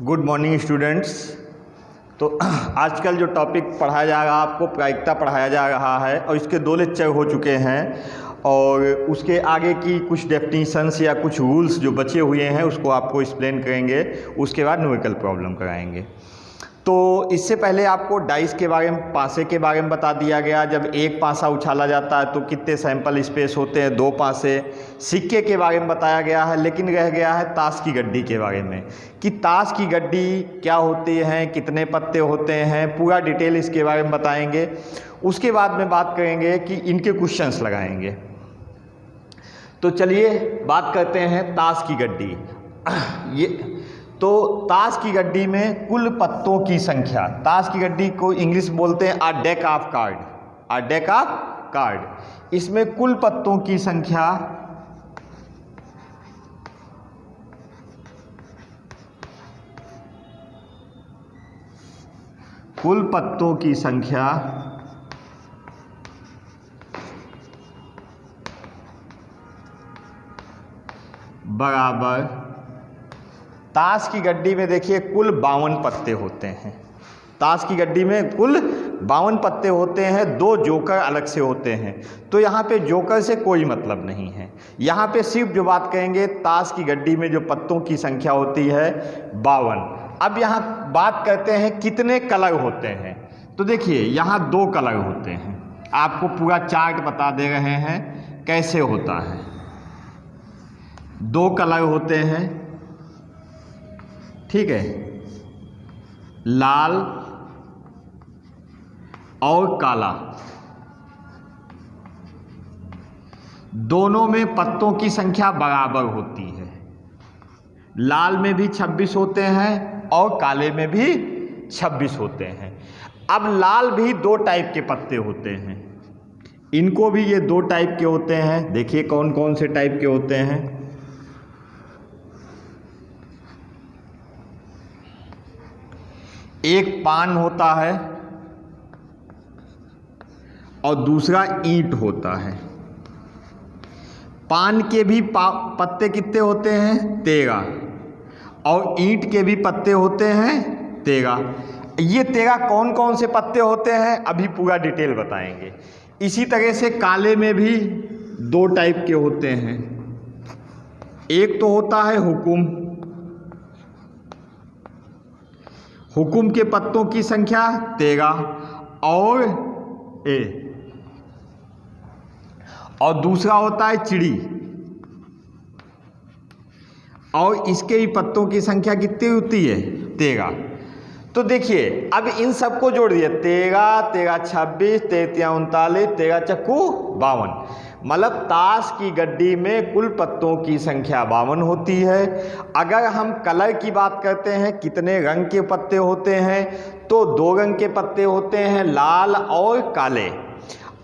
Good morning students. तो आजकल जो टॉपिक पढ़ाया जा रहा है आपको प्रायिकता पढ़ाया जा रहा है और इसके 2 लेक्चर हो चुके हैं और उसके आगे की कुछ डेफिनेशंस या कुछ रूल्स जो बचे हुए हैं उसको आपको एक्सप्लेन करेंगे। उसके बाद न्यूमेरिकल प्रॉब्लम कराएंगे। तो इससे पहले आपको डाइस के बारे में, पासे के बारे में बता दिया गया। जब एक पासा उछाला जाता है तो कितने सैंपल स्पेस होते हैं, 2 पासे। सिक्के के बारे में बताया गया है, लेकिन रह गया है ताश की गड्डी के बारे में कि ताश की गड्डी क्या होती है, कितने पत्ते होते हैं, पूरा डिटेल इसके बारे में बताएंगे। उसके बाद में बात करेंगे कि इनके क्वेश्चंस लगाएंगे। तो चलिए बात करते हैं ताश की गड्डी। तो ताश की गड्डी में कुल पत्तों की संख्या, ताश की गड्डी को इंग्लिश बोलते हैं अ deck of card, a deck of card. इसमें कुल पत्तों की संख्या बराबर, ताश की गड्डी में देखिए कुल 52 पत्ते होते हैं। ताश की गड्डी में कुल 52 पत्ते होते हैं, 2 जोकर अलग से होते हैं। तो यहाँ पे जोकर से कोई मतलब नहीं है। यहाँ पे सिर्फ जो बात कहेंगे ताश की गड्डी में जो पत्तों की संख्या होती है 52। अब यहाँ बात करते हैं कितने कलर होते हैं। तो देखिए यहाँ 2 कलर होते हैं। आपको पूरा चार्ट बता दे रहे हैं कैसे होता है। 2 कलर होते हैं, ठीक है, लाल और काला। दोनों में पत्तों की संख्या बराबर होती है। लाल में भी 26 होते हैं और काले में भी 26 होते हैं। अब लाल भी 2 टाइप के पत्ते होते हैं। इनको भी ये 2 टाइप के होते हैं। देखिए कौन कौन से टाइप के होते हैं। एक पान होता है और दूसरा ईंट होता है। पान के भी पत्ते कितने होते हैं? 13। और ईंट के भी पत्ते होते हैं 13। ये 13 कौन कौन से पत्ते होते हैं अभी पूरा डिटेल बताएंगे। इसी तरह से काले में भी 2 टाइप के होते हैं। एक तो होता है हुकुम। हुकुम के पत्तों की संख्या 13 और दूसरा होता है चिड़ी, और इसके ही पत्तों की संख्या कितनी होती है? 13। तो देखिए अब इन सबको जोड़ दिए, 13, 13 26, 13 39, 13 चक्कू 52। मतलब ताश की गड्डी में कुल पत्तों की संख्या 52 होती है। अगर हम कलर की बात करते हैं कितने रंग के पत्ते होते हैं, तो 2 रंग के पत्ते होते हैं, लाल और काले।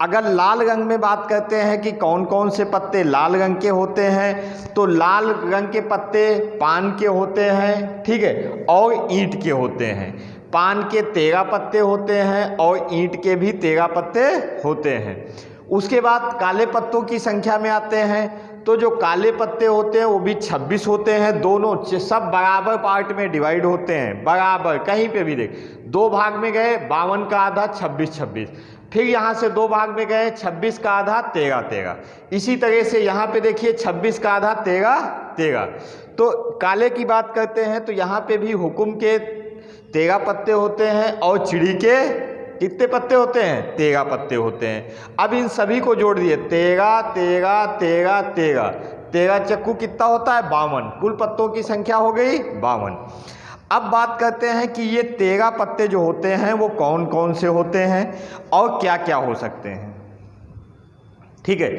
अगर लाल रंग में बात करते हैं कि कौन कौन से पत्ते लाल रंग के होते हैं, तो लाल रंग के पत्ते पान के होते हैं, ठीक है, और ईंट के होते हैं। पान के 13 पत्ते होते हैं और ईंट के भी 13 पत्ते होते हैं। उसके बाद काले पत्तों की संख्या में आते हैं। तो जो काले पत्ते होते हैं वो भी 26 होते हैं। दोनों सब बराबर पार्ट में डिवाइड होते हैं, बराबर। कहीं पे भी देख, 2 भाग में गए, 52 का आधा 26। फिर यहाँ से 2 भाग में गए, 26 का आधा 13। इसी तरह से यहाँ पे देखिए 26 का आधा 13। तो काले की बात करते हैं तो यहाँ पे भी हुकुम के 13 पत्ते होते हैं और चिड़ी के कितने पत्ते होते हैं? 13 पत्ते होते हैं। अब इन सभी को जोड़ दिए, 13 13 13 13, 13 चक्कू कितना होता है? 52। कुल पत्तों की संख्या हो गई 52। अब बात करते हैं कि ये 13 पत्ते जो होते हैं वो कौन कौन से होते हैं और क्या क्या हो सकते हैं, ठीक है।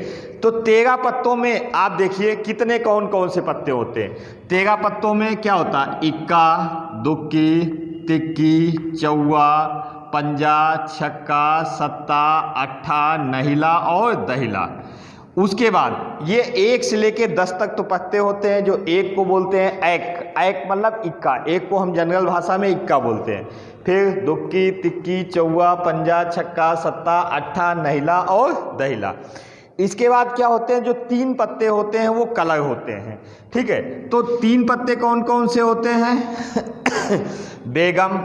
तो 13 पत्तों में आप देखिए कितने कौन कौन से पत्ते होते हैं। 13 पत्तों में क्या होता है? इक्का, दुक्की, तिक्की, चौवा, पंजा, छक्का, सत्ता, अट्ठा, नहिला और दहिला। उसके बाद ये 1 से लेके 10 तक तो पत्ते होते हैं, जो 1 को बोलते हैं ऐक। ऐक मतलब इक्का, 1 को हम जनरल भाषा में इक्का बोलते हैं। फिर दुक्की, तिक्की, चौवा, पंजा, छक्का, सत्ता, अट्ठा, नहिला और दहिला। इसके बाद क्या होते हैं, जो 3 पत्ते होते हैं वो कलर होते हैं। ठीक है, तो 3 पत्ते कौन कौन से होते हैं? बेगम,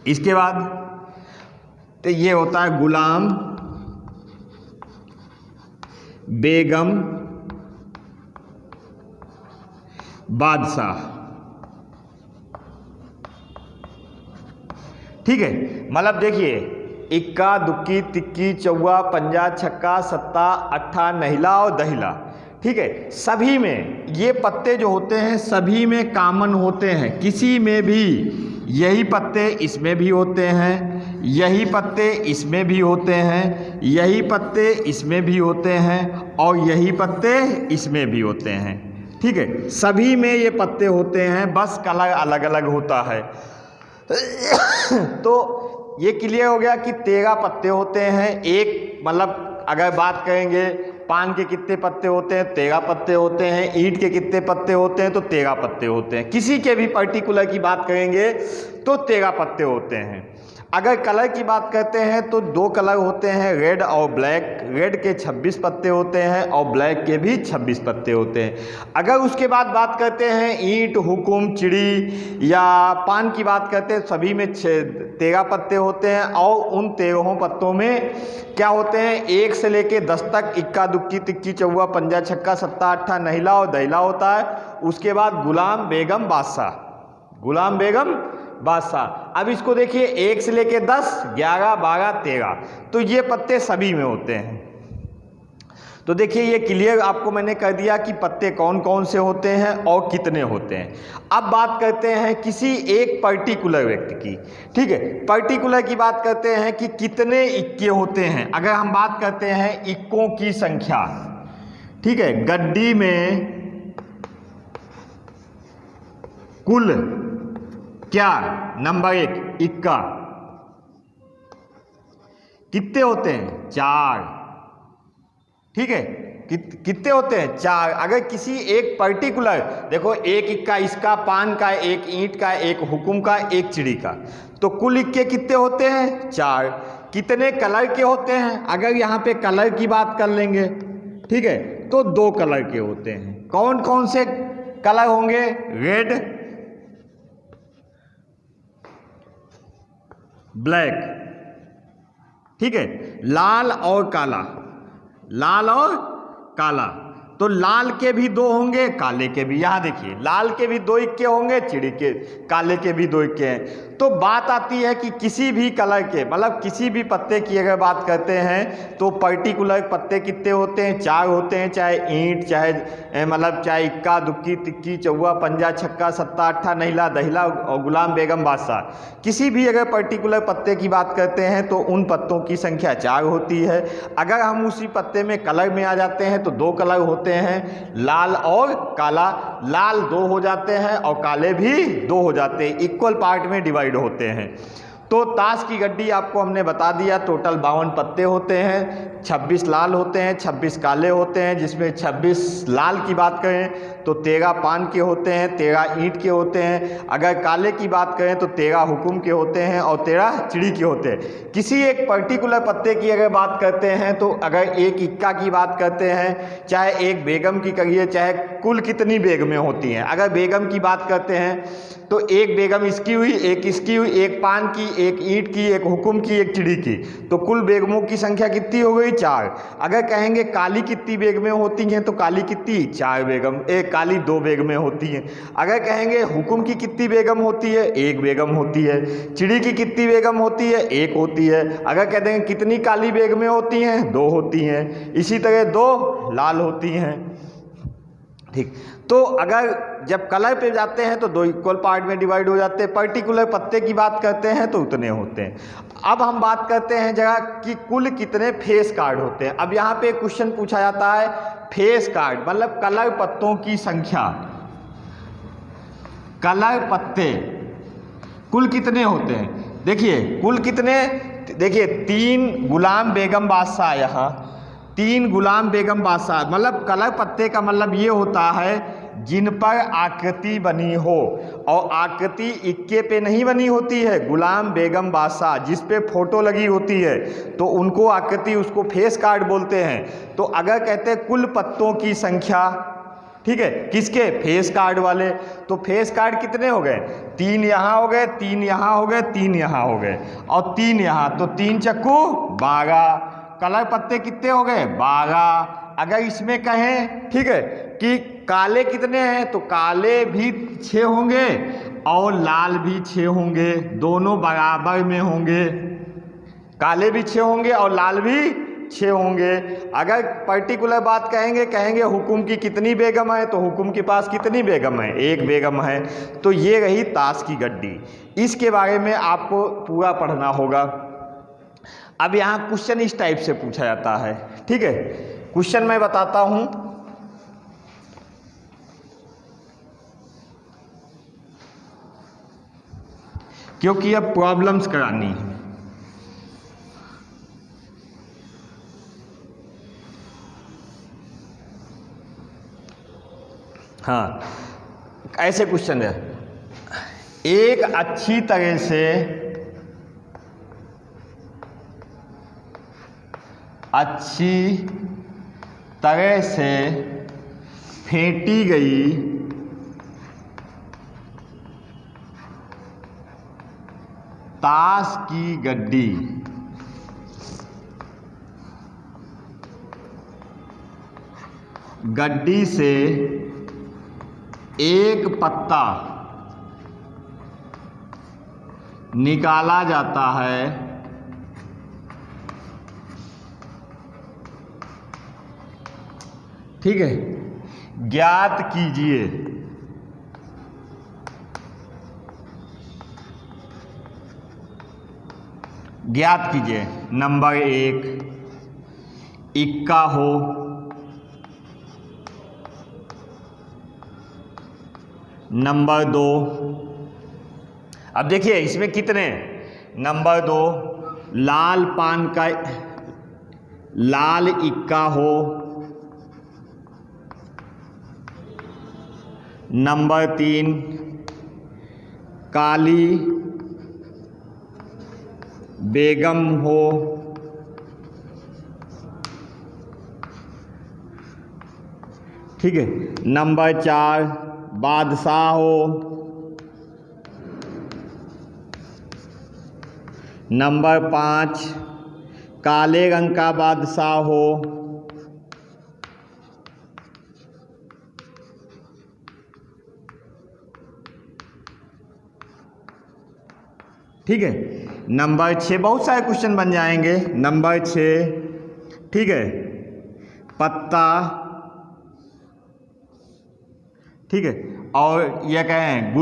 इसके बाद तो ये होता है गुलाम, बेगम, बादशाह। ठीक है, मतलब देखिए, इक्का दुक्की तिक्की चौवा पंजा छक्का सत्ता अट्ठा नहिला और दहिला। ठीक है, सभी में ये पत्ते जो होते हैं सभी में कॉमन होते हैं, किसी में भी यही पत्ते इसमें भी होते हैं, यही पत्ते इसमें भी होते हैं, यही पत्ते इसमें भी होते हैं और यही पत्ते इसमें भी होते हैं। ठीक है, सभी में ये पत्ते होते हैं, बस कलर अलग अलग होता है। तो ये क्लियर हो गया कि 13 पत्ते होते हैं। एक मतलब अगर बात करेंगे पान के कितने पत्ते होते हैं, 13 पत्ते होते हैं। ईंट के कितने पत्ते होते हैं, तो 13 पत्ते होते हैं। किसी के भी पर्टिकुलर की बात करेंगे तो 13 पत्ते होते हैं। अगर कलर की बात करते हैं तो 2 कलर होते हैं, रेड और ब्लैक। रेड के 26 पत्ते होते हैं और ब्लैक के भी 26 पत्ते होते हैं। अगर उसके बाद बात करते हैं ईंट, हुकुम, चिड़ी या पान की बात करते हैं, सभी में 13 पत्ते होते हैं और उन 13 पत्तों में क्या होते हैं, 1 से लेके 10 तक इक्का दुक्की तिक्की चौवा पंजा छक्का सत्ता अट्ठा नहिला और दहिला होता है। उसके बाद गुलाम, बेगम, बादशाह, गुलाम, बेगम, बादशाह। अब इसको देखिए, 1 से लेके 10, 11, 12, 13, तो ये पत्ते सभी में होते हैं। तो देखिए ये क्लियर आपको मैंने कर दिया कि पत्ते कौन कौन से होते हैं और कितने होते हैं। अब बात करते हैं किसी एक पर्टिकुलर व्यक्ति की। ठीक है, पर्टिकुलर की बात करते हैं कि कितने इक्के होते हैं। अगर हम बात करते हैं इक्कों की संख्या, ठीक है, गड्डी में कुल क्या, नंबर 1 इक्का कितने होते हैं, 4। ठीक है, कितने होते हैं, 4। अगर किसी एक पर्टिकुलर, देखो 1 इक्का इसका, पान का, 1 ईंट का, 1 हुकुम का, 1 चिड़ी का, तो कुल इक्के कितने होते हैं, 4। कितने कलर के होते हैं, अगर यहाँ पे कलर की बात कर लेंगे, ठीक है, तो 2 कलर के होते हैं। कौन कौन से कलर होंगे, रेड, ब्लैक, ठीक है, लाल और काला, लाल और काला। तो लाल के भी 2 होंगे, काले के भी। यहाँ देखिए, लाल के भी 2 इक्के होंगे, चिड़ी के, काले के भी 2 इक्के हैं। तो बात आती है कि किसी भी कलर के, मतलब किसी भी पत्ते की अगर बात करते हैं तो पर्टिकुलर पत्ते कितने होते हैं, 4 होते हैं। चाहे ईंट, चाहे मतलब चाहे इक्का दुक्की तिक्की चौवा पंजा छक्का सत्ता अट्ठा नहिला दहिला और गुलाम, बेगम, बादशाह, किसी भी अगर पर्टिकुलर पत्ते की बात करते हैं तो उन पत्तों की संख्या 4 होती है। अगर हम उसी पत्ते में कलर में आ जाते हैं तो 2 कलर होते हैं, लाल और काला। लाल 2 हो जाते हैं और काले भी 2 हो जाते हैं, इक्वल पार्ट में डिवाइड होते हैं। तो ताश की गड्डी आपको हमने बता दिया, टोटल 52 पत्ते होते हैं, 26 लाल होते हैं, 26 काले होते हैं। जिसमें 26 लाल की बात करें तो 13 पान के होते हैं, 13 ईंट के होते हैं। अगर काले की बात करें तो 13 हुकुम के होते हैं और 13 चिड़ी के होते हैं। किसी एक पर्टिकुलर पत्ते की अगर बात करते हैं तो अगर 1 इक्का की बात करते हैं, चाहे 1 बेगम की करिए, चाहे कुल कितनी बेगमें होती हैं। अगर बेगम की बात करते हैं तो 1 बेगम इसकी हुई, 1 इसकी हुई, 1 पान की, 1 ईंट की, 1 हुकुम की, 1 चिड़ी की, तो कुल बेगमों की संख्या कितनी हो गई, 4। अगर कहेंगे काली कितनी बेगमें होती हैं तो काली कितनी, 4 बेगम, काली 2 बेगमें होती हैं। अगर कहेंगे हुकुम की कितनी बेगम होती है, 1 बेगम होती है। चिड़ी की कितनी बेगम होती है, 1 होती है। अगर कह देंगे कितनी काली बेगमें होती हैं, 2 होती हैं। इसी तरह 2 लाल होती हैं। ठीक, तो अगर जब कलर पे जाते हैं तो 2 इक्वल पार्ट में डिवाइड हो जाते हैं। पर्टिकुलर पत्ते की बात करते हैं तो उतने होते हैं। अब हम बात करते हैं जगह कि कुल कितने फेस कार्ड होते हैं। अब यहाँ पे क्वेश्चन पूछा जाता है फेस कार्ड मतलब कलर पत्तों की संख्या, कलर पत्ते कुल कितने होते हैं। देखिए कुल कितने, देखिए 3 गुलाम, बेगम, बादशाह, यहाँ 3 गुलाम बेगम बादशाह, मतलब कलर पत्ते का मतलब ये होता है जिन पर आकृति बनी हो, और आकृति इक्के पे नहीं बनी होती है। गुलाम बेगम बादशाह जिस पे फोटो लगी होती है तो उनको आकृति, उसको फेस कार्ड बोलते हैं। तो अगर कहते हैं कुल पत्तों की संख्या, ठीक है, किसके? फेस कार्ड वाले। तो फेस कार्ड कितने हो गए? 3 यहाँ हो गए, 3 यहाँ हो गए, 3 यहाँ हो गए और 3 यहाँ, तो 3 चक्कू 12। कलर पत्ते कितने हो गए? 12। अगर इसमें कहें, ठीक है, कि काले कितने हैं, तो काले भी 6 होंगे और लाल भी 6 होंगे, दोनों बराबर में होंगे। काले भी 6 होंगे और लाल भी 6 होंगे। अगर पर्टिकुलर बात कहेंगे हुकुम की कितनी बेगम है, तो हुकुम के पास कितनी बेगम है? 1 बेगम है। तो ये रही ताश की गड्डी। इसके बारे में आपको पूरा पढ़ना होगा। अब यहाँ क्वेश्चन इस टाइप से पूछा जाता है, ठीक है। क्वेश्चन मैं बताता हूँ। क्योंकि अब प्रॉब्लम्स करानी है। हाँ, ऐसे क्वेश्चन है। एक अच्छी तरह से फेंटी गई ताश की गड्डी से एक पत्ता निकाला जाता है, ठीक है। ज्ञात कीजिए नंबर 1 इक्का हो, नंबर 2, अब देखिए इसमें कितने, नंबर 2 लाल इक्का हो, नंबर 3 काली बेगम हो, ठीक है, नंबर 4 बादशाह हो, नंबर 5 काले रंग का बादशाह हो, ठीक है, नंबर 6, बहुत सारे क्वेश्चन बन जाएंगे। नंबर 6, ठीक है, पत्ता, ठीक है, और यह कहें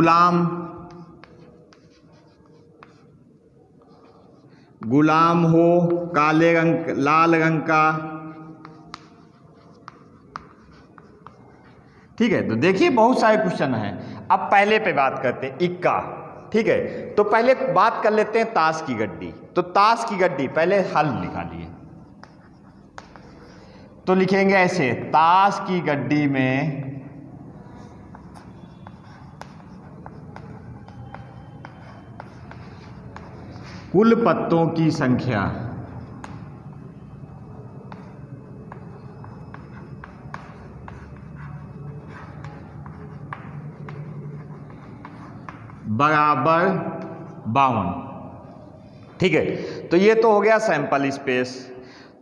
गुलाम हो काले रंग लाल रंग का, ठीक है। तो देखिए बहुत सारे क्वेश्चन हैं। अब पहले पे बात करते हैं इक्का, ठीक है। तो पहले बात कर लेते हैं ताश की गड्डी। तो ताश की गड्डी पहले हल निकालिए, तो लिखेंगे ऐसे, ताश की गड्डी में कुल पत्तों की संख्या बराबर 52, ठीक है। तो ये तो हो गया सैंपल स्पेस।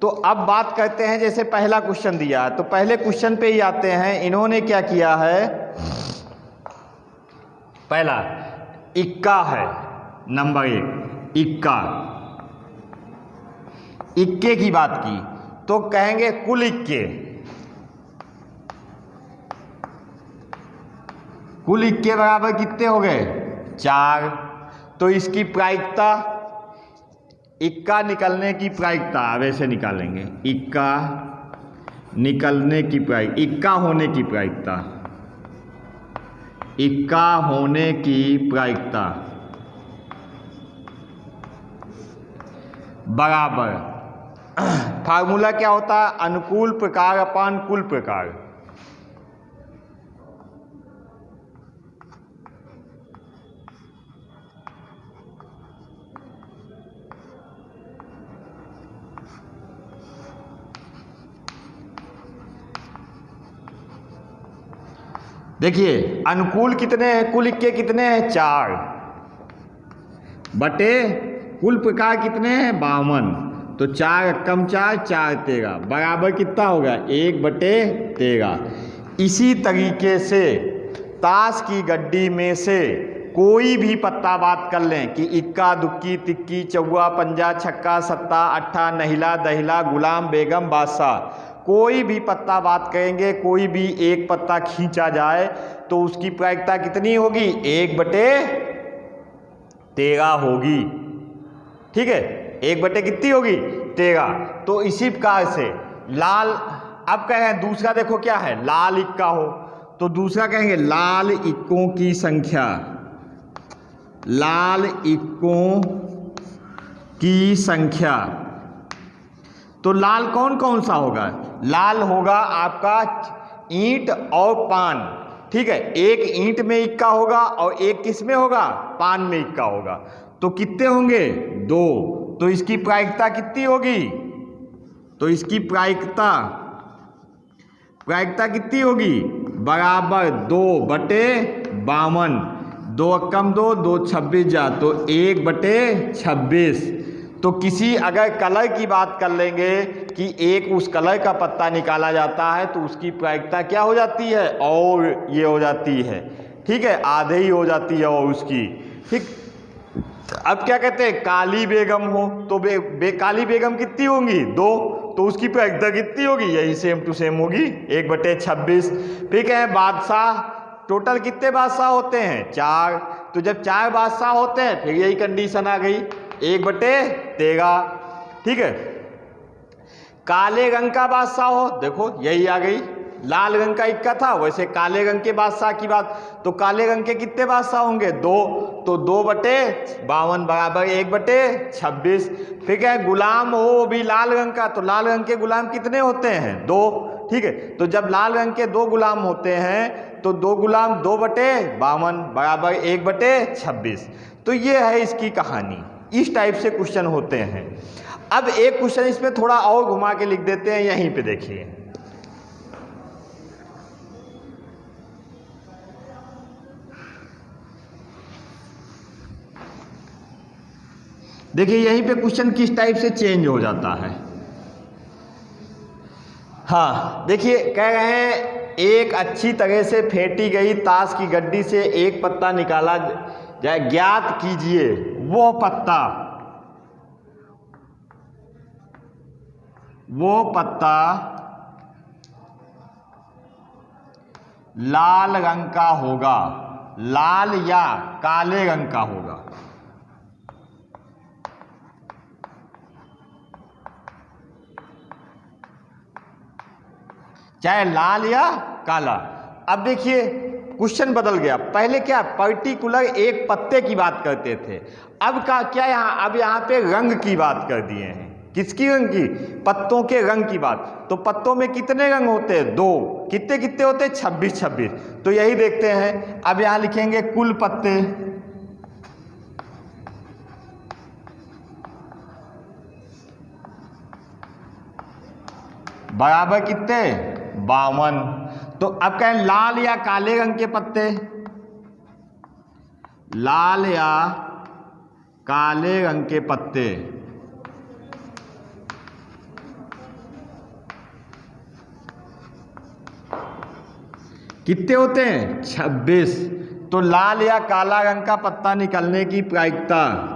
तो अब बात करते हैं, जैसे पहला क्वेश्चन दिया है तो पहले क्वेश्चन पे ही आते हैं। इन्होंने क्या किया है, पहला इक्का है, नंबर 1 इक्का, इक्के की बात की तो कहेंगे कुल इक्के, कुल इक्के बराबर कितने हो गए, 4। तो इसकी प्रायिकता, इक्का निकलने की प्रायिकता वैसे निकालेंगे, इक्का निकलने की इक्का होने की प्रायिकता, इक्का होने की प्रायिकता बराबर फार्मूला क्या होता है? अनुकूल प्रकार अपान कुल प्रकार। देखिए अनुकूल कितने हैं? कुल इक्के कितने हैं? 4 बटे कुल प्रकार कितने हैं? 52। तो 4 कम 4 4 13 बराबर कितना होगा? 1 बटे 13। इसी तरीके से ताश की गड्डी में से कोई भी पत्ता बात कर लें कि इक्का दुक्की तिक्की चौवा पंजा छक्का सत्ता अट्ठा नहिला दहिला गुलाम बेगम बादशाह, कोई भी पत्ता बात करेंगे, कोई भी एक पत्ता खींचा जाए तो उसकी प्रायिकता कितनी होगी? 1 बटे 13 होगी। ठीक है, 1 बटे कितनी होगी? 13। तो इसी प्रकार से लाल, अब कहें दूसरा देखो क्या है? लाल इक्का हो तो दूसरा कहेंगे लाल इक्कों की संख्या, लाल इक्कों की संख्या। तो लाल कौन कौन सा होगा? लाल होगा आपका ईंट और पान। ठीक है, एक ईंट में इक्का होगा और एक किस में होगा? पान में इक्का होगा। तो कितने होंगे? 2। तो इसकी प्रायिकता कितनी होगी? तो इसकी प्रायिकता कितनी होगी? बराबर 2 बटे 52। 2 कम 2 2 26 जा, तो 1 बटे 26। तो किसी अगर कलर की बात कर लेंगे कि एक उस कलर का पत्ता निकाला जाता है तो उसकी प्रायिकता क्या हो जाती है? और ये हो जाती है। ठीक है, आधे ही हो जाती है और उसकी। ठीक, अब क्या कहते हैं? काली बेगम हो तो काली बेगम कितनी होंगी? 2। तो उसकी प्रायिकता कितनी होगी? यही सेम टू सेम होगी, 1 बटे 26। ठीक है, बादशाह, टोटल कितने बादशाह होते हैं? 4। तो जब 4 बादशाह होते हैं फिर यही कंडीशन आ गई, 1 बटे 13। ठीक है, काले रंग का बादशाह हो, देखो यही आ गई, लाल रंग का इक्का था, वैसे काले रंग के बादशाह की बात, तो काले रंग के कितने बादशाह होंगे? 2। तो 2 बटे 52 बराबर 1 बटे 26। ठीक है, गुलाम हो भी लाल रंग का, तो लाल रंग के गुलाम कितने होते हैं? 2। ठीक है, तो जब लाल रंग के 2 गुलाम होते हैं तो 2 गुलाम 2 बटे 52 बराबर 1 बटे 26। तो ये है इसकी कहानी। इस टाइप से क्वेश्चन होते हैं। अब एक क्वेश्चन इसमें थोड़ा और घुमा के लिख देते हैं, यहीं पे देखिए। देखिए यहीं पे क्वेश्चन किस टाइप से चेंज हो जाता है। हाँ देखिए, कह रहे हैं एक अच्छी तरह से फेंटी गई ताश की गड्डी से एक पत्ता निकाला जाए, ज्ञात कीजिए वो पत्ता लाल रंग का होगा, लाल या काले रंग का होगा। चाहे लाल या काला। अब देखिए क्वेश्चन बदल गया, पहले क्या पर्टिकुलर एक पत्ते की बात करते थे, अब का क्या अब यहाँ पे रंग की बात कर दिए हैं। किसकी रंग की? पत्तों के रंग की बात। तो पत्तों में कितने रंग होते हैं? 2। कितने कितने होते हैं? 26। तो यही देखते हैं। अब यहाँ लिखेंगे कुल पत्ते, बराबर कितने? 52। तो अब कहें लाल या काले रंग के पत्ते, लाल या काले रंग के पत्ते कितने होते हैं? 26। तो लाल या काला रंग का पत्ता निकलने की प्रायिकता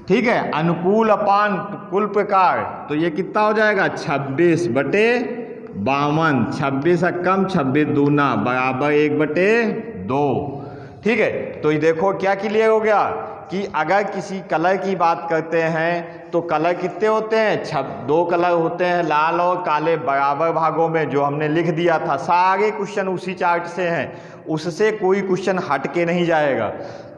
ठीक है, अनुकूल अपान कुल प्रकार, तो ये कितना हो जाएगा? 26 बटे 52। 26 कम 26 दूना बराबर 1 बटे 2। ठीक है, तो ये देखो क्या क्लियर हो गया कि अगर किसी कलर की बात करते हैं तो कलर कितने होते हैं? 2 कलर होते हैं, लाल और काले, बराबर भागों में, जो हमने लिख दिया था। सारे क्वेश्चन उसी चार्ट से हैं, उससे कोई क्वेश्चन हट के नहीं जाएगा।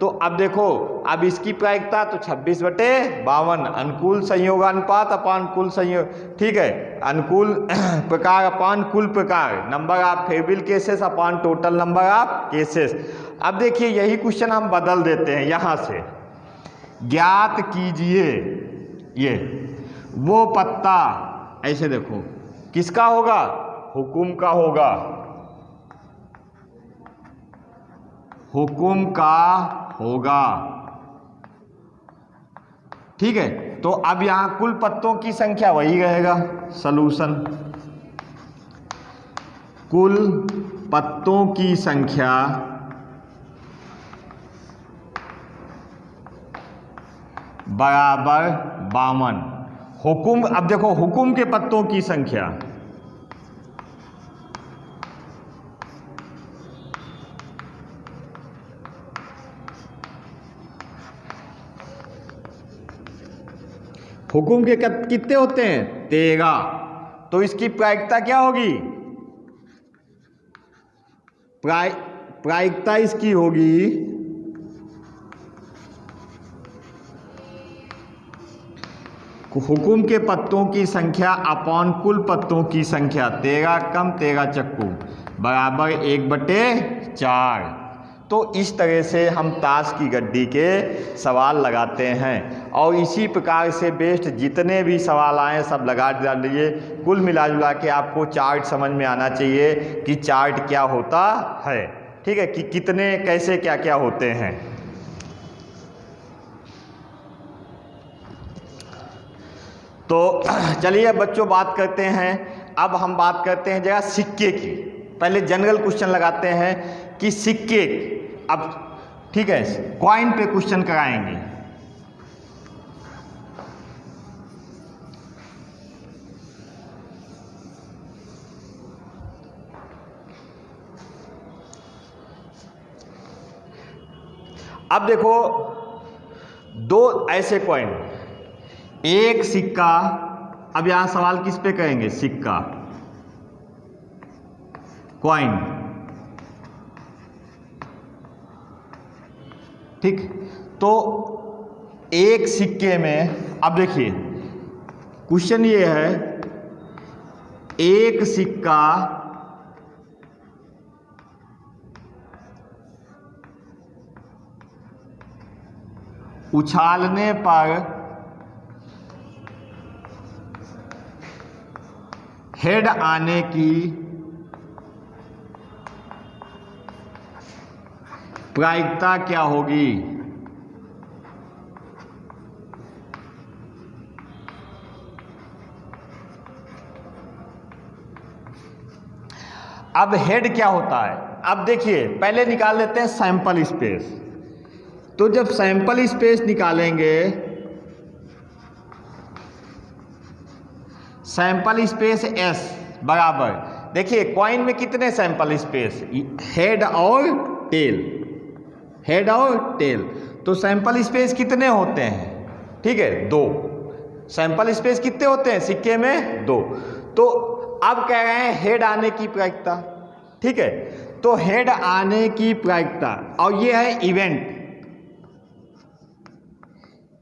तो अब देखो, अब इसकी प्रायिकता तो 26/52, अनुकूल संयोगानुपात अपान कुल संयोग, ठीक है, अनुकूल प्रकार अपान कुल प्रकार, number of favourable cases upon total number of cases. अब देखिए यही क्वेश्चन हम बदल देते हैं, यहाँ से ज्ञात कीजिए ये वो पत्ता, ऐसे देखो किसका होगा? हुकुम का होगा, हुकुम का होगा, ठीक है। तो अब यहां कुल पत्तों की संख्या वही रहेगा, सॉल्यूशन कुल पत्तों की संख्या बराबर 52। हुकुम, अब देखो हुकुम के पत्तों की संख्या, हुकुम के कितने होते हैं? 13। तो इसकी प्रायिकता क्या होगी? प्रायिकता इसकी होगी हुकुम के पत्तों की संख्या अपॉन कुल पत्तों की संख्या, 13 कम 13 चक्कू बराबर 1/4। तो इस तरह से हम ताश की गड्डी के सवाल लगाते हैं, और इसी प्रकार से बेस्ट जितने भी सवाल आए सब लगा डालिए। कुल मिला जुला के आपको चार्ट समझ में आना चाहिए कि चार्ट क्या होता है, ठीक है, कि कितने कैसे क्या क्या होते हैं। तो चलिए बच्चों बात करते हैं, अब हम बात करते हैं जरा सिक्के की। पहले जनरल क्वेश्चन लगाते हैं कि सिक्के, अब ठीक है कॉइन पे क्वेश्चन कराएंगे। अब देखो 2 ऐसे कॉइन, एक सिक्का, अब यहां सवाल किस पे करेंगे? सिक्का, कॉइन, ठीक। तो एक सिक्के में, अब देखिए क्वेश्चन ये है, एक सिक्का उछालने पर हेड आने की प्रायिकता क्या होगी? अब हेड क्या होता है? अब देखिए पहले निकाल लेते हैं सैंपल स्पेस। तो जब सैंपल स्पेस निकालेंगे, सैंपल स्पेस S बराबर, देखिए कॉइन में कितने सैंपल स्पेस? हेड और टेल, हेड और टेल। तो सैंपल स्पेस कितने होते हैं? ठीक है 2। सैंपल स्पेस कितने होते हैं सिक्के में? 2। तो अब कह रहे हैं हेड आने की प्रायिकता, ठीक है। तो हेड आने की प्रायिकता, और ये है इवेंट।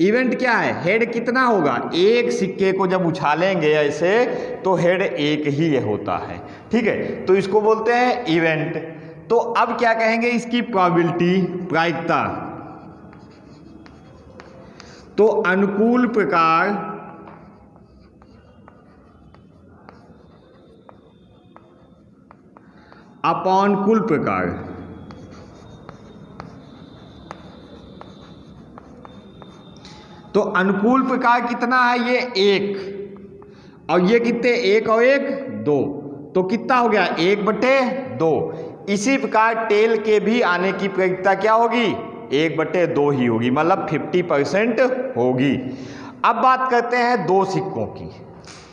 इवेंट क्या है? हेड कितना होगा? एक सिक्के को जब उछालेंगे ऐसे तो हेड एक ही होता है, ठीक है। तो इसको बोलते हैं इवेंट। तो अब क्या कहेंगे इसकी प्रोबेबिलिटी, प्रायिकता। तो अनुकूल प्रकार अपॉन कुल प्रकार, तो अनुकूल प्रकार कितना है? ये 1, और ये कितने? 1 और 1 2, तो कितना हो गया? 1/2। इसी प्रकार टेल के भी आने की प्रायिकता क्या होगी? 1/2 ही होगी, मतलब 50% होगी। अब बात करते हैं 2 सिक्कों की।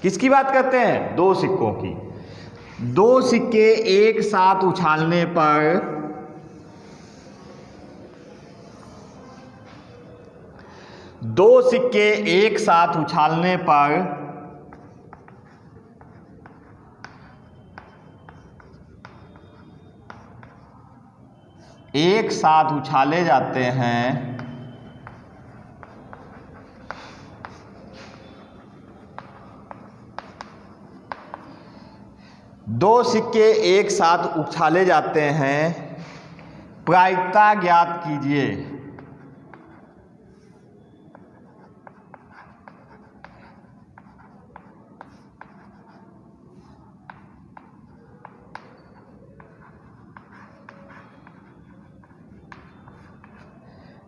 किसकी बात करते हैं? 2 सिक्कों की। 2 सिक्के एक साथ उछालने पर दो सिक्के एक साथ उछालने पर एक साथ उछाले जाते हैं दो सिक्के एक साथ उछाले जाते हैं, प्रायिकता ज्ञात कीजिए।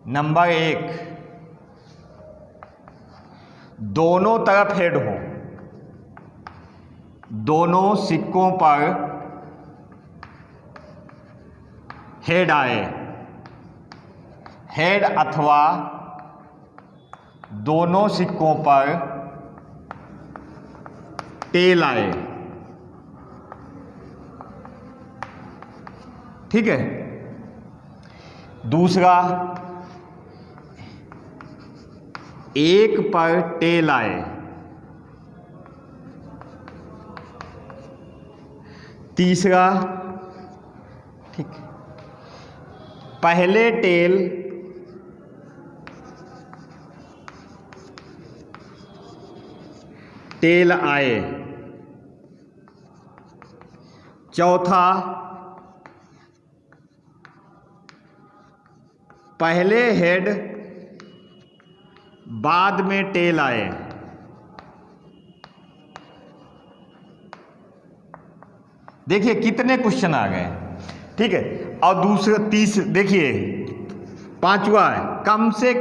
नंबर 1, दोनों तरफ हेड हो, दोनों सिक्कों पर हेड आए, हेड अथवा दोनों सिक्कों पर टेल आए। ठीक है। दूसरा, एक पर टेल आए। तीसरा, ठीक, पहले टेल टेल आए। चौथा, पहले हेड बाद में टेल आए। देखिए कितने क्वेश्चन आ गए। ठीक है। और दूसरा देखिए पांचवा है, कम से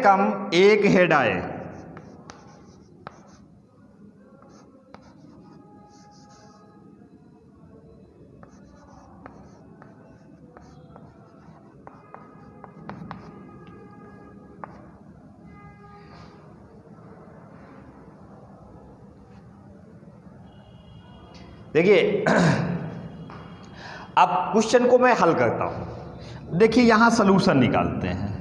कम एक हेड आए। देखिए अब क्वेश्चन को मैं हल करता हूं। देखिए यहां सलूशन निकालते हैं।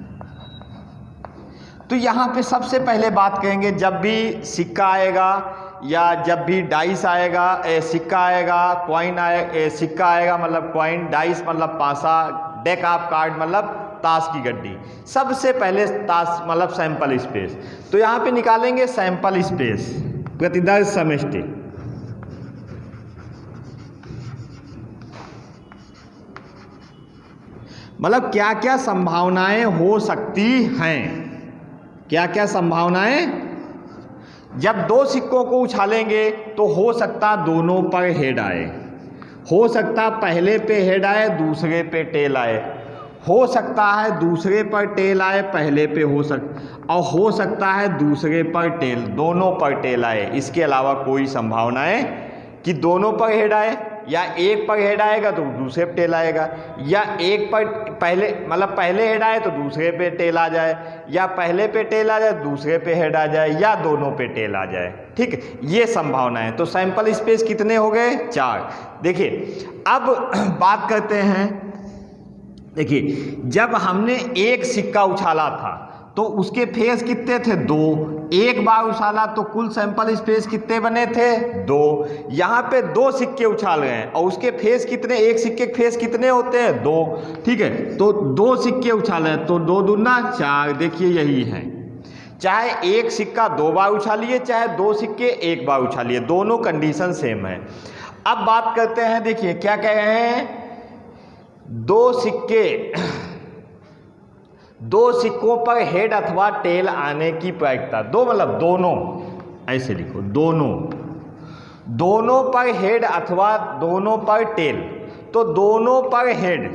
तो यहां पे सबसे पहले बात करेंगे, जब भी सिक्का आएगा या जब भी डाइस आएगा, सिक्का आएगा, कॉइन आए, सिक्का आएगा मतलब कॉइन, डाइस मतलब पासा, डेक ऑफ कार्ड मतलब ताश की गड्डी। सबसे पहले ताश मतलब सैंपल स्पेस। तो यहां पे निकालेंगे सैंपल स्पेस, प्रतिदर्श समष्टि। मतलब क्या क्या संभावनाएं हो सकती हैं, क्या क्या संभावनाएं। जब दो सिक्कों को उछालेंगे तो हो सकता दोनों पर हेड आए, हो सकता पहले पे हेड आए दूसरे पे टेल आए, हो सकता है दूसरे पर टेल आए पहले पे, और हो सकता है दूसरे पर टेल, दोनों पर टेल आए। इसके अलावा कोई संभावनाएं कि दोनों पर हेड आए, या एक पर हेड आएगा तो दूसरे पे टेल आएगा, या एक पर पहले मतलब पहले हेड आए तो दूसरे पे टेल आ जाए, या पहले पे टेल आ जाए दूसरे पे हेड आ जाए, या दोनों पे टेल आ जाए। ठीक है, ये संभावना है। तो सैंपल स्पेस कितने हो गए? 4। देखिए अब बात करते हैं। देखिए जब हमने एक सिक्का उछाला था तो उसके फेस कितने थे? 2। एक बार उछाला तो कुल सैंपल स्पेस कितने बने थे? 2। यहाँ पे 2 सिक्के उछाल रहे हैं और उसके फेस कितने, एक सिक्के के फेस कितने होते हैं? 2। ठीक है, तो 2 सिक्के उछाले हैं तो 2 दूना 4। देखिए यही है, चाहे एक सिक्का 2 बार उछालिए चाहे 2 सिक्के 1 बार उछालिए, दोनों कंडीशन सेम है। अब बात करते हैं, देखिए क्या कह रहे हैं, 2 सिक्कों पर हेड अथवा टेल आने की प्रायिकता। 2 मतलब दोनों, ऐसे लिखो, दोनों पर हेड अथवा दोनों पर टेल। तो दोनों पर हेड,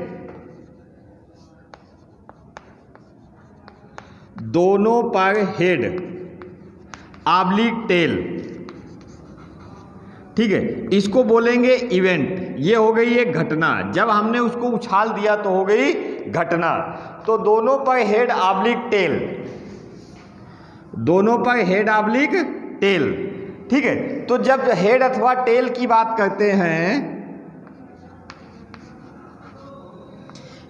दोनों पर हेड ऑब्लिक टेल। ठीक है, इसको बोलेंगे इवेंट। ये हो गई एक घटना, जब हमने उसको उछाल दिया तो हो गई घटना। तो दोनों पर हेड ऑब्लिक टेल, दोनों पर हेड ऑब्लिक टेल। ठीक है, तो जब हेड अथवा टेल की बात करते हैं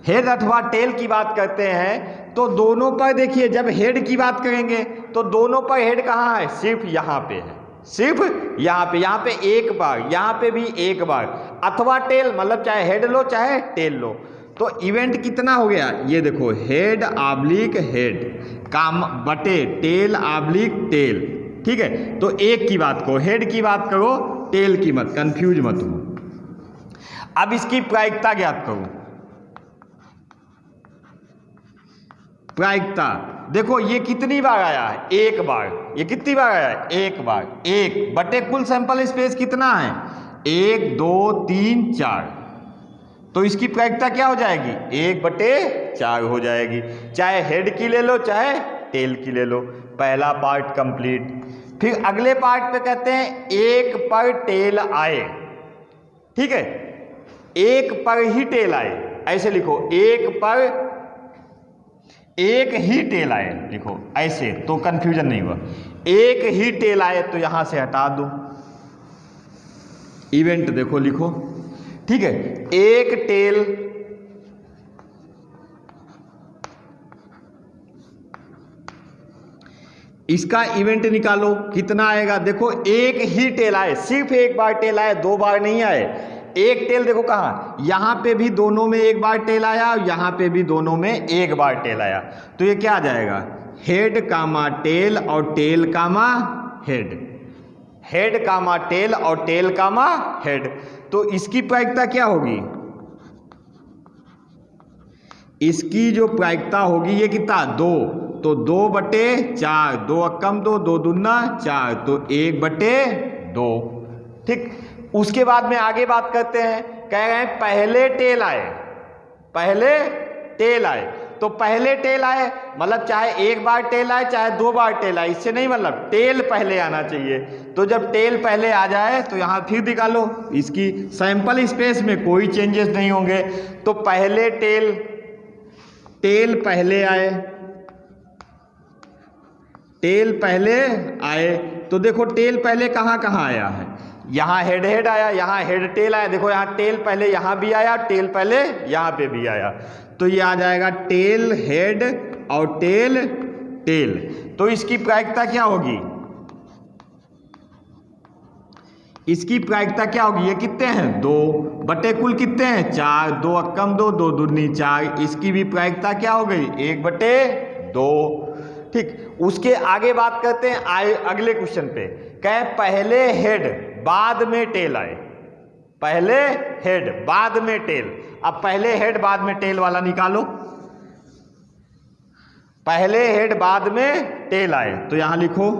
हेड अथवा टेल की बात करते हैं तो दोनों पर देखिए, जब हेड की बात करेंगे तो दोनों पर हेड कहाँ है, सिर्फ यहाँ पे है, सिर्फ यहाँ पे एक बार, यहाँ पे भी एक बार, अथवा टेल मतलब चाहे हेड लो चाहे टेल लो। तो इवेंट कितना हो गया, ये देखो हेड ऑब्लिक हेड काम बटे टेल ऑब्लिक टेल, ठीक है। तो एक की बात करो, हेड की बात करो, टेल की मत, कंफ्यूज मत हो। अब इसकी प्रायिकता ज्ञात करो। प्रायिकता देखो ये कितनी बार आया है, एक बार। ये कितनी बार आया है, एक बार। एक बटे कुल सैंपल स्पेस कितना है, 1 2 3 4। तो इसकी प्रायिकता क्या हो जाएगी, 1/4 हो जाएगी। चाहे हेड की ले लो चाहे टेल की ले लो। पहला पार्ट कंप्लीट। फिर अगले पार्ट पे कहते हैं एक पर टेल आए, ठीक है, एक पर ही टेल आए, ऐसे लिखो, एक पर एक ही टेल आए, लिखो ऐसे, तो कंफ्यूजन नहीं हुआ। एक ही टेल आए तो यहां से हटा दो, इवेंट देखो लिखो, ठीक है। एक टेल इसका इवेंट निकालो, कितना आएगा, देखो एक ही टेल आए, सिर्फ एक बार टेल आए, 2 बार नहीं आए। एक टेल देखो कहाँ, यहां पे भी दोनों में एक बार टेल आया और यहां पे भी दोनों में एक बार टेल आया। तो ये क्या आ जाएगा, हेड कामा टेल और टेल कामा हेड, हेड कामा टेल और टेल कामा हेड। तो इसकी प्रायिकता क्या होगी, इसकी जो प्रायिकता होगी ये कितना, 2, तो 2/4, 2 अक्कम 2, 2 दूना 4, तो 1/2, ठीक। उसके बाद में आगे बात करते हैं, कह रहे हैं पहले टेल आए, पहले टेल आए। तो पहले टेल आए मतलब चाहे एक बार टेल आए चाहे 2 बार टेल आए, इससे नहीं मतलब, टेल पहले आना चाहिए। तो जब टेल पहले आ जाए तो यहां फिर निकालो, इसकी सैंपल स्पेस में कोई चेंजेस नहीं होंगे। तो पहले टेल पहले आए, टेल पहले आए, तो देखो टेल पहले कहाँ कहाँ आया है, यहाँ हेड हेड आया, यहाँ हेड टेल आया, देखो यहाँ टेल पहले यहाँ भी आया, टेल पहले यहाँ पे भी आया। तो ये आ जाएगा टेल हेड और टेल टेल। तो इसकी प्रायिकता क्या होगी, इसकी प्रायिकता क्या होगी, ये कितने हैं, 2 बटे कुल कितने हैं, 4, 2 अक्कम 2, 2 दूनी 4। इसकी भी प्रायिकता क्या हो गई, 1/2, ठीक। उसके आगे बात करते हैं आए अगले क्वेश्चन पे, कहे पहले हेड बाद में टेल आए, पहले हेड बाद में टेल। अब पहले हेड बाद में टेल वाला निकालो, पहले हेड बाद में टेल आए, तो यहां लिखो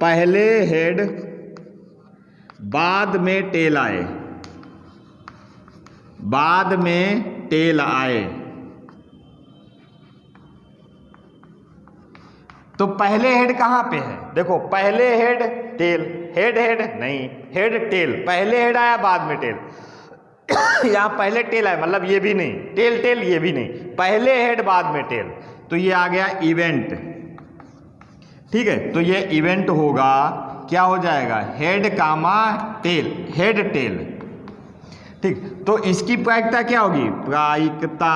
पहले हेड बाद में टेल आए, बाद में टेल आए। तो पहले हेड कहां पे है, देखो पहले हेड टेल, हेड हेड नहीं, हेड टेल, पहले हेड आया बाद में टेल यहां पहले टेल आया मतलब ये भी नहीं, टेल टेल ये भी नहीं, पहले हेड बाद में टेल। तो ये आ गया इवेंट, ठीक है। तो ये इवेंट होगा, क्या हो जाएगा, हेड कामा टेल, हेड टेल, ठीक। तो इसकी प्रायिकता क्या होगी, प्रायिकता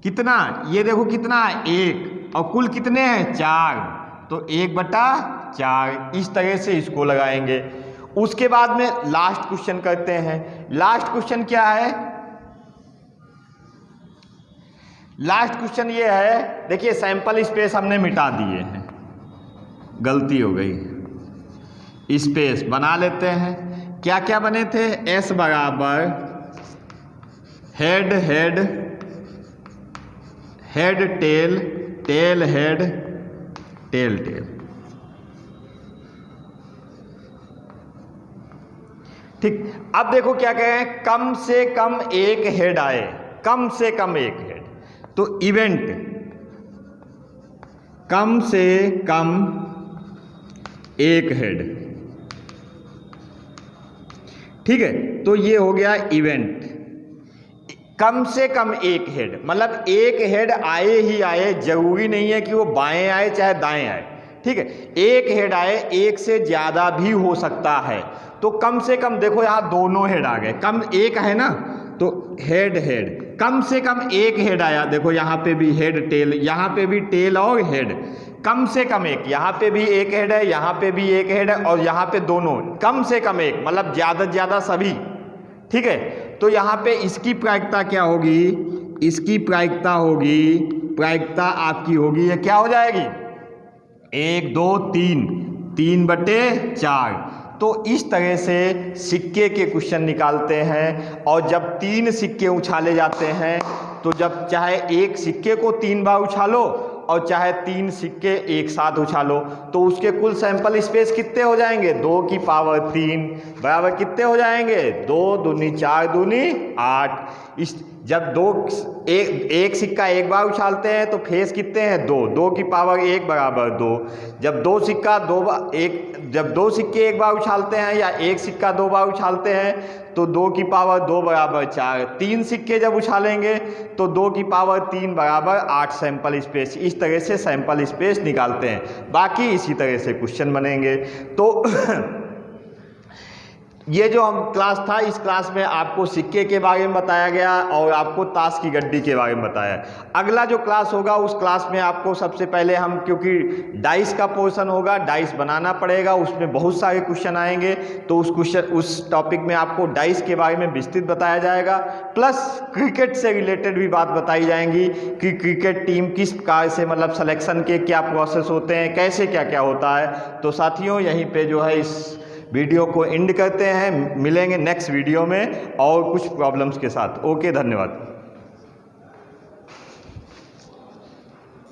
कितना, ये देखो कितना, 1 और कुल कितने हैं, 4, तो 1/4। इस तरह से इसको लगाएंगे। उसके बाद में लास्ट क्वेश्चन करते हैं। लास्ट क्वेश्चन क्या है, लास्ट क्वेश्चन ये है, देखिए सैंपल स्पेस हमने मिटा दिए हैं, गलती हो गई, स्पेस बना लेते हैं। क्या क्या बने थे, S बराबर head head, head tail, tail head, tail tail, ठीक। अब देखो क्या कह रहे हैं, कम से कम एक हेड आए, कम से कम एक हेड। तो इवेंट कम से कम एक हेड, ठीक है। तो ये हो गया इवेंट, कम से कम एक हेड मतलब एक हेड आए ही आए, जरूरी नहीं है कि वो बाएं आए चाहे दाएं आए, ठीक है। एक हेड आए, एक से ज्यादा भी हो सकता है। तो कम से कम देखो यहाँ दोनों हेड आ गए, कम एक है ना, तो हेड हेड, कम से कम एक हेड आया, देखो यहाँ पे भी हेड टेल, यहाँ पे भी टेल और हेड, कम से कम एक, यहाँ पे भी एक हेड है, यहाँ पे भी एक हेड है, और यहाँ पे दोनों कम से कम एक, मतलब ज़्यादा से ज़्यादा सभी, ठीक है। तो यहाँ पे इसकी प्रायिकता क्या होगी, इसकी प्रायिकता होगी, प्रायिकता आपकी होगी, ये क्या हो जाएगी 1 2 3, 3/4। तो इस तरह से सिक्के के क्वेश्चन निकालते हैं। और जब 3 सिक्के उछाले जाते हैं, तो जब चाहे एक सिक्के को 3 बार उछालो और चाहे 3 सिक्के एक साथ उछालो, तो उसके कुल सैंपल स्पेस कितने हो जाएंगे, 2 की पावर 3 बराबर कितने हो जाएंगे, 2 दूनी 4 दूनी 8। इस जब एक सिक्का एक बार उछालते हैं तो फेस कितने हैं, 2 की पावर 1 बराबर 2। जब दो सिक्के एक बार उछालते हैं या एक सिक्का 2 बार उछालते हैं तो 2 की पावर 2 बराबर 4। 3 सिक्के जब उछालेंगे तो 2 की पावर 3 बराबर 8 सैंपल स्पेस। इस तरह से सैंपल स्पेस निकालते हैं। बाकी इसी तरह से क्वेश्चन बनेंगे। तो ये जो हम क्लास था, इस क्लास में आपको सिक्के के बारे में बताया गया और आपको ताश की गड्डी के बारे में बताया। अगला जो क्लास होगा उस क्लास में आपको सबसे पहले हम, क्योंकि डाइस का पोर्शन होगा, डाइस बनाना पड़ेगा, उसमें बहुत सारे क्वेश्चन आएंगे, तो उस टॉपिक में आपको डाइस के बारे में विस्तृत बताया जाएगा। प्लस क्रिकेट से रिलेटेड भी बात बताई जाएंगी कि क्रिकेट टीम किस प्रकार से, मतलब सिलेक्शन के क्या प्रोसेस होते हैं, कैसे क्या क्या होता है। तो साथियों यहीं पे जो है इस वीडियो को एंड करते हैं, मिलेंगे नेक्स्ट वीडियो में और कुछ प्रॉब्लम्स के साथ। ओके, धन्यवाद।